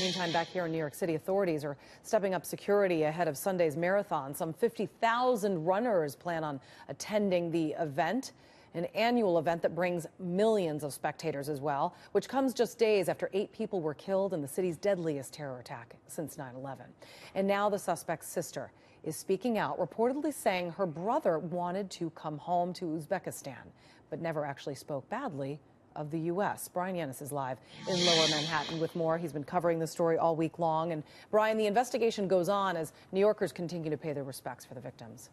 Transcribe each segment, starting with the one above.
Meantime, back here in New York City, authorities are stepping up security ahead of Sunday's marathon. Some 50,000 runners plan on attending the event, an annual event that brings millions of spectators as well, which comes just days after 8 people were killed in the city's deadliest terror attack since 9/11. And now the suspect's sister is speaking out, reportedly saying her brother wanted to come home to Uzbekistan, but never actually spoke badly of the U.S. Brian Yanis is live in Lower Manhattan with more. He's been covering the story all week long. And Brian, the investigation goes on as New Yorkers continue to pay their respects for the victims.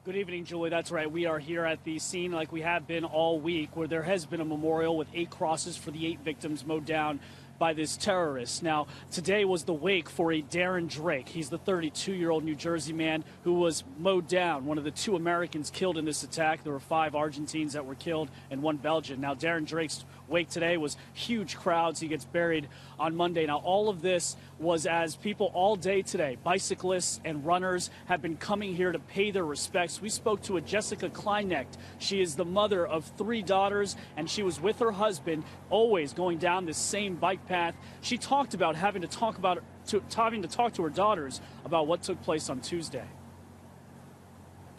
Good evening, Julie. That's right. We are here at the scene like we have been all week, where there has been a memorial with 8 crosses for the 8 victims mowed down by this terrorist. Now, today was the wake for a Darren Drake. He's the 32-year-old New Jersey man who was mowed down, one of the 2 Americans killed in this attack. There were 5 Argentines that were killed and 1 Belgian. Now, Darren Drake's wake today was huge crowds. He gets buried on Monday. Now, all of this was as people all day today, bicyclists and runners, have been coming here to pay their respects. We spoke to a Jessica Kleinecht. She is the mother of 3 daughters, and she was with her husband, always going down this same bike path. She talked about having to talk to her daughters about what took place on Tuesday.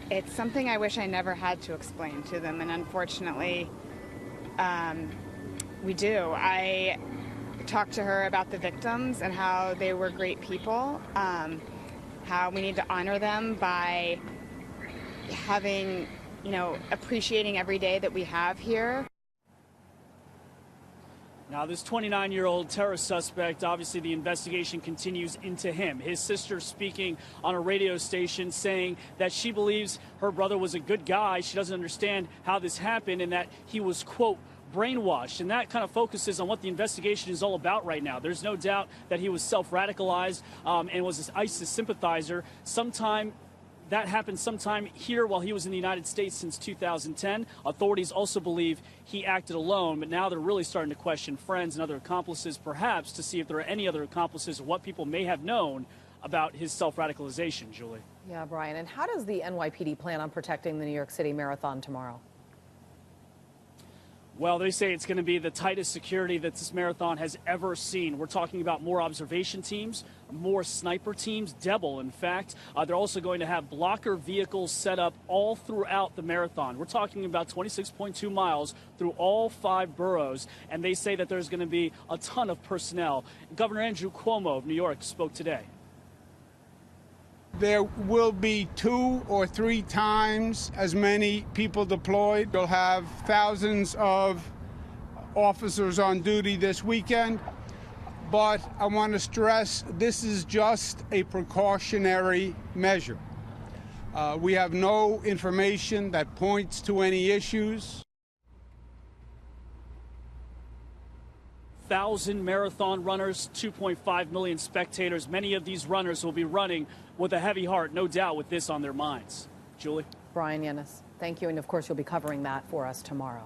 It's something I wish I never had to explain to them, and unfortunately, we do. I talked to her about the victims and how they were great people, how we need to honor them by having, appreciating every day that we have here. Now, this 29-year-old terrorist suspect, obviously the investigation continues into him. His sister speaking on a radio station saying that she believes her brother was a good guy. She doesn't understand how this happened and that he was, quote, brainwashed. And that kind of focuses on what the investigation is all about right now. There's no doubt that he was self-radicalized and was an ISIS sympathizer. That happened sometime here while he was in the United States since 2010. Authorities also believe he acted alone, but now they're really starting to question friends and other accomplices, perhaps to see if there are any other accomplices or what people may have known about his self-radicalization, Julie. Yeah, Brian. And how does the NYPD plan on protecting the New York City Marathon tomorrow? Well, they say it's going to be the tightest security that this marathon has ever seen. We're talking about more observation teams, more sniper teams, double, in fact. They're also going to have blocker vehicles set up all throughout the marathon. We're talking about 26.2 miles through all 5 boroughs, and they say that there's going to be a ton of personnel. Governor Andrew Cuomo of New York spoke today. There will be 2 or 3 times as many people deployed. You'll have thousands of officers on duty this weekend. But I want to stress this is just a precautionary measure. We have no information that points to any issues. 1,000 marathon runners, 2.5 million spectators. Many of these runners will be running with a heavy heart, no doubt, with this on their minds. Julie? Brian Yanis, thank you. And of course, you'll be covering that for us tomorrow.